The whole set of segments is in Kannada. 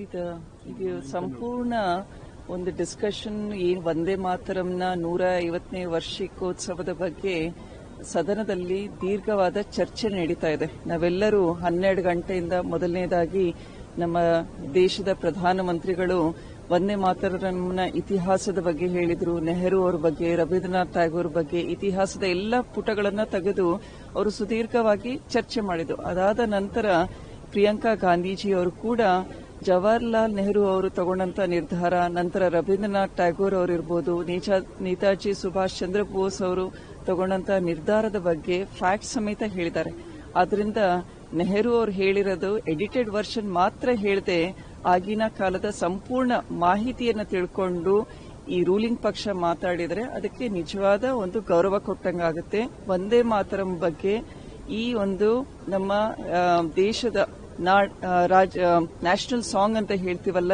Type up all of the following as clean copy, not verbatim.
ಇದು ಸಂಪೂರ್ಣ ಒಂದು ಡಿಸ್ಕಷನ್ ಏನು ವಂದೇ ಮಾತರಂನ 150ನೇ ವಾರ್ಷಿಕೋತ್ಸವದ ಬಗ್ಗೆ ಸದನದಲ್ಲಿ ದೀರ್ಘವಾದ ಚರ್ಚೆ ನಡೀತಾ ಇದೆ. ನಾವೆಲ್ಲರೂ 12 ಗಂಟೆಯಿಂದ ಮೊದಲನೇದಾಗಿ ನಮ್ಮ ದೇಶದ ಪ್ರಧಾನಮಂತ್ರಿಗಳು ವಂದೇ ಮಾತರಂನ ಇತಿಹಾಸದ ಬಗ್ಗೆ ಹೇಳಿದ್ರು, ನೆಹರು ಅವರ ಬಗ್ಗೆ, ರವೀಂದ್ರನಾಥ್ ಟ್ಯಾಗೋರ್ ಬಗ್ಗೆ ಇತಿಹಾಸದ ಎಲ್ಲ ಪುಟಗಳನ್ನ ತೆಗೆದು ಅವರು ಸುದೀರ್ಘವಾಗಿ ಚರ್ಚೆ ಮಾಡಿದ್ರು. ಅದಾದ ನಂತರ ಪ್ರಿಯಾಂಕಾ ಗಾಂಧೀಜಿ ಅವರು ಕೂಡ ಜವಾಹರ್ಲಾಲ್ ನೆಹರು ಅವರು ತಗೊಂಡಂತ ನಿರ್ಧಾರ, ನಂತರ ರವೀಂದ್ರನಾಥ್ ಟ್ಯಾಗೋರ್ ಅವರಿರ್ಬೋದು, ನೇತಾಜಿ ಸುಭಾಷ್ ಚಂದ್ರ ಬೋಸ್ ಅವರು ತಗೊಂಡಂತ ನಿರ್ಧಾರದ ಬಗ್ಗೆ ಫ್ಯಾಕ್ಟ್ ಸಮೇತ ಹೇಳಿದ್ದಾರೆ. ಆದ್ರಿಂದ ನೆಹರು ಅವರು ಹೇಳಿರೋದು ಎಡಿಟೆಡ್ ವರ್ಷನ್ ಮಾತ್ರ ಹೇಳದೆ ಆಗಿನ ಕಾಲದ ಸಂಪೂರ್ಣ ಮಾಹಿತಿಯನ್ನು ತಿಳ್ಕೊಂಡು ಈ ರೂಲಿಂಗ್ ಪಕ್ಷ ಮಾತಾಡಿದರೆ ಅದಕ್ಕೆ ನಿಜವಾದ ಒಂದು ಗೌರವ ಕೊಟ್ಟಂಗಾಗುತ್ತೆ. ವಂದೇ ಮಾತರಂ ಬಗ್ಗೆ ಈ ಒಂದು ನಮ್ಮ ದೇಶದ ನ್ಯಾಷನಲ್ ಸಾಂಗ್ ಅಂತ ಹೇಳ್ತೀವಲ್ಲ,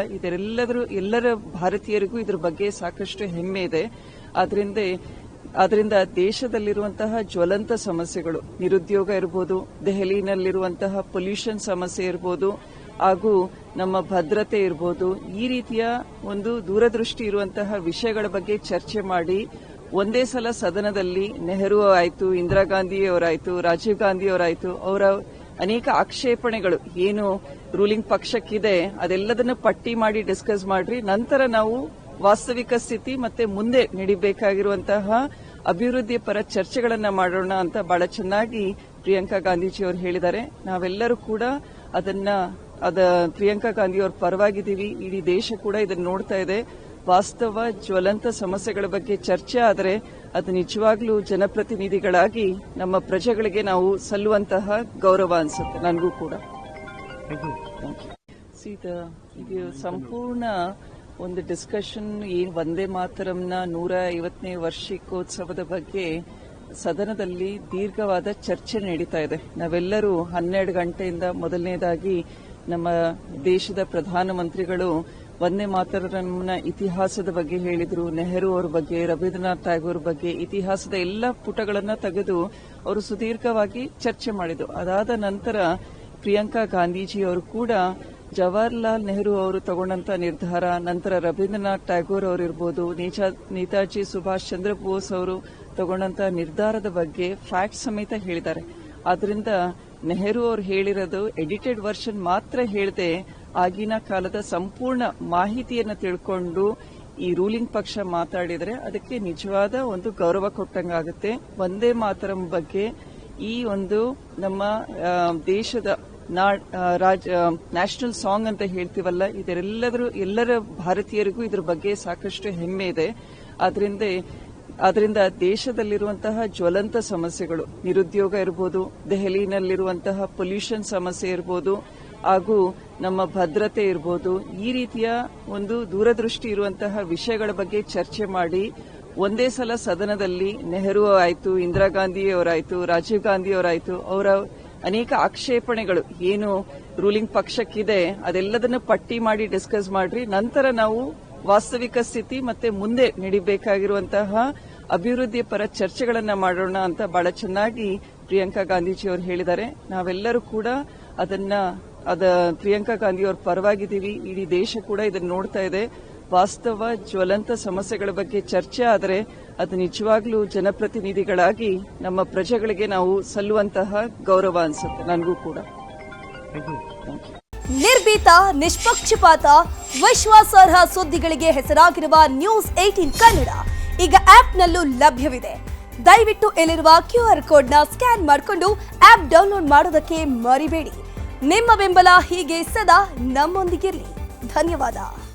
ಎಲ್ಲರ ಭಾರತೀಯರಿಗೂ ಇದ್ರ ಬಗ್ಗೆ ಸಾಕಷ್ಟು ಹೆಮ್ಮೆ ಇದೆ. ಆದ್ರಿಂದ ದೇಶದಲ್ಲಿರುವಂತಹ ಜ್ವಲಂತ ಸಮಸ್ಯೆಗಳು, ನಿರುದ್ಯೋಗ ಇರಬಹುದು, ದೆಹಲಿನಲ್ಲಿರುವಂತಹ ಪೊಲ್ಯೂಷನ್ ಸಮಸ್ಯೆ ಇರಬಹುದು, ಹಾಗೂ ನಮ್ಮ ಭದ್ರತೆ ಇರಬಹುದು, ಈ ರೀತಿಯ ಒಂದು ದೂರದೃಷ್ಟಿ ಇರುವಂತಹ ವಿಷಯಗಳ ಬಗ್ಗೆ ಚರ್ಚೆ ಮಾಡಿ ಒಂದೇ ಸಲ ಸದನದಲ್ಲಿ ನೆಹರು ಆಯ್ತು, ಇಂದಿರಾ ಗಾಂಧಿ ಅವರಾಯ್ತು, ರಾಜೀವ್ ಗಾಂಧಿ ಅವರಾಯ್ತು, ಅವರ ಅನೇಕ ಆಕ್ಷೇಪಣೆಗಳು ಏನು ರೂಲಿಂಗ್ ಪಕ್ಷಕ್ಕಿದೆ ಅದೆಲ್ಲದನ್ನು ಪಟ್ಟಿ ಮಾಡಿ ಡಿಸ್ಕಸ್ ಮಾಡ್ರಿ, ನಂತರ ನಾವು ವಾಸ್ತವಿಕ ಸ್ಥಿತಿ ಮತ್ತೆ ಮುಂದೆ ನಡಿಬೇಕಾಗಿರುವಂತಹ ಅಭಿವೃದ್ಧಿ ಪರ ಚರ್ಚೆಗಳನ್ನ ಮಾಡೋಣ ಅಂತ ಬಹಳ ಚೆನ್ನಾಗಿ ಪ್ರಿಯಾಂಕಾ ಗಾಂಧೀಜಿ ಅವರು ಹೇಳಿದ್ದಾರೆ. ನಾವೆಲ್ಲರೂ ಕೂಡ ಪ್ರಿಯಾಂಕಾ ಗಾಂಧಿ ಅವ್ರ ಪರವಾಗಿದ್ದೀವಿ. ಇಡೀ ದೇಶ ಕೂಡ ಇದನ್ನು ನೋಡ್ತಾ ಇದೆ. ವಾಸ್ತವ ಜ್ವಲಂತ ಸಮಸ್ಯೆಗಳ ಬಗ್ಗೆ ಚರ್ಚೆ ಆದರೆ ಅದು ನಿಜವಾಗ್ಲೂ ಜನಪ್ರತಿನಿಧಿಗಳಾಗಿ ನಮ್ಮ ಪ್ರಜೆಗಳಿಗೆ ನಾವು ಸಲ್ಲುವಂತಹ ಗೌರವ ಅನ್ಸುತ್ತೆ. ನನಗೂ ಕೂಡ ಇದು ಸಂಪೂರ್ಣ ಒಂದು ಡಿಸ್ಕಷನ್ ಏನು ವಂದೇ ಮಾತರಂನ 150ನೇ ವಾರ್ಷಿಕೋತ್ಸವದ ಬಗ್ಗೆ ಸದನದಲ್ಲಿ ದೀರ್ಘವಾದ ಚರ್ಚೆ ನಡೀತಾ ಇದೆ. ನಾವೆಲ್ಲರೂ 12 ಗಂಟೆಯಿಂದ ಮೊದಲನೇದಾಗಿ ನಮ್ಮ ದೇಶದ ಪ್ರಧಾನಮಂತ್ರಿಗಳು ವಂದೇ ಮಾತರಂನ ಇತಿಹಾಸದ ಬಗ್ಗೆ ಹೇಳಿದ್ರು, ನೆಹರು ಅವರ ಬಗ್ಗೆ, ರವೀಂದ್ರನಾಥ್ ಟ್ಯಾಗೋರ್ ಬಗ್ಗೆ ಇತಿಹಾಸದ ಎಲ್ಲ ಪುಟಗಳನ್ನ ತೆಗೆದು ಅವರು ಸುದೀರ್ಘವಾಗಿ ಚರ್ಚೆ ಮಾಡಿದ್ರು. ಅದಾದ ನಂತರ ಪ್ರಿಯಾಂಕಾ ಗಾಂಧೀಜಿ ಅವರು ಕೂಡ ಜವಾಹರ್ಲಾಲ್ ನೆಹರು ಅವರು ತಗೊಂಡಂತ ನಿರ್ಧಾರ, ನಂತರ ರವೀಂದ್ರನಾಥ್ ಟ್ಯಾಗೋರ್ ಅವರಿರ್ಬೋದು, ನೇತಾಜಿ ಸುಭಾಷ್ ಚಂದ್ರ ಬೋಸ್ ಅವರು ತಗೊಂಡಂತ ನಿರ್ಧಾರದ ಬಗ್ಗೆ ಫ್ಯಾಕ್ಟ್ ಸಮೇತ ಹೇಳಿದ್ದಾರೆ. ಆದ್ರಿಂದ ನೆಹರು ಅವರು ಹೇಳಿರೋದು ಎಡಿಟೆಡ್ ವರ್ಷನ್ ಮಾತ್ರ ಹೇಳದೆ ಆಗಿನ ಕಾಲದ ಸಂಪೂರ್ಣ ಮಾಹಿತಿಯನ್ನು ತಿಳ್ಕೊಂಡು ಈ ರೂಲಿಂಗ್ ಪಕ್ಷ ಮಾತಾಡಿದರೆ ಅದಕ್ಕೆ ನಿಜವಾದ ಒಂದು ಗೌರವ ಕೊಟ್ಟಂಗಾಗುತ್ತೆ. ವಂದೇ ಮಾತರಂ ಬಗ್ಗೆ ಈ ಒಂದು ನಮ್ಮ ದೇಶದ ನ್ಯಾಷನಲ್ ಸಾಂಗ್ ಅಂತ ಹೇಳ್ತೀವಲ್ಲ, ಎಲ್ಲರ ಭಾರತೀಯರಿಗೂ ಇದ್ರ ಬಗ್ಗೆ ಸಾಕಷ್ಟು ಹೆಮ್ಮೆ ಇದೆ. ಆದ್ರಿಂದ ದೇಶದಲ್ಲಿರುವಂತಹ ಜ್ವಲಂತ ಸಮಸ್ಯೆಗಳು, ನಿರುದ್ಯೋಗ ಇರಬಹುದು, ದೆಹಲಿನಲ್ಲಿರುವಂತಹ ಪೊಲ್ಯೂಷನ್ ಸಮಸ್ಯೆ ಇರಬಹುದು, ಹಾಗೂ ನಮ್ಮ ಭದ್ರತೆ ಇರಬಹುದು, ಈ ರೀತಿಯ ಒಂದು ದೂರದೃಷ್ಟಿ ಇರುವಂತಹ ವಿಷಯಗಳ ಬಗ್ಗೆ ಚರ್ಚೆ ಮಾಡಿ ಒಂದೇ ಸಲ ಸದನದಲ್ಲಿ ನೆಹರು ಆಯ್ತು, ಇಂದಿರಾ ಗಾಂಧಿ ಅವರಾಯ್ತು, ರಾಜೀವ್ ಗಾಂಧಿ ಅವರಾಯ್ತು, ಅವರ ಅನೇಕ ಆಕ್ಷೇಪಣೆಗಳು ಏನು ರೂಲಿಂಗ್ ಪಕ್ಷಕ್ಕಿದೆ ಅದೆಲ್ಲದನ್ನು ಪಟ್ಟಿ ಮಾಡಿ ಡಿಸ್ಕಸ್ ಮಾಡ್ರಿ, ನಂತರ ನಾವು ವಾಸ್ತವಿಕ ಸ್ಥಿತಿ ಮತ್ತೆ ಮುಂದೆ ನಡಿಬೇಕಾಗಿರುವಂತಹ ಅಭಿವೃದ್ಧಿ ಪರ ಚರ್ಚೆಗಳನ್ನ ಮಾಡೋಣ ಅಂತ ಬಹಳ ಚೆನ್ನಾಗಿ ಪ್ರಿಯಾಂಕಾ ಗಾಂಧೀಜಿ ಅವರು ಹೇಳಿದ್ದಾರೆ. ನಾವೆಲ್ಲರೂ ಕೂಡ ಪ್ರಿಯಾಂಕಾ ಗಾಂಧಿ ಅವ್ರ ಪರವಾಗಿದ್ದೀವಿ. ಇಡೀ ದೇಶ ಕೂಡ ಇದನ್ನು ನೋಡ್ತಾ ಇದೆ. ವಾಸ್ತವ ಜ್ವಲಂತ ಸಮಸ್ಯೆಗಳ ಬಗ್ಗೆ ಚರ್ಚೆ ಆದರೆ ಅದು ನಿಜವಾಗ್ಲೂ ಜನಪ್ರತಿನಿಧಿಗಳಾಗಿ ನಮ್ಮ ಪ್ರಜೆಗಳಿಗೆ ನಾವು ಸಲ್ಲುವಂತಹ ಗೌರವ ಅನ್ಸುತ್ತೆ. ನನಗೂ ಕೂಡ ನಿರ್ಭೀತ, ನಿಷ್ಪಕ್ಷಪಾತ, ವಿಶ್ವಾಸಾರ್ಹ ಸುದ್ದಿಗಳಿಗೆ ಹೆಸರಾಗಿರುವ ನ್ಯೂಸ್ 18 ಕನ್ನಡ ಈಗ ಆಪ್ನಲ್ಲೂ ಲಭ್ಯವಿದೆ. ದಯವಿಟ್ಟು ಇಲ್ಲಿರುವ QR ಕೋಡ್ನ ಸ್ಕ್ಯಾನ್ ಮಾಡಿಕೊಂಡು ಆಪ್ ಡೌನ್ಲೋಡ್ ಮಾಡೋದಕ್ಕೆ ಮರಿಬೇಡಿ. ನಿಮ್ಮ ಬೆಂಬಲ ಹೀಗೆ ಸದಾ ನಮ್ಮೊಂದಿಗಿರಲಿ. ಧನ್ಯವಾದ.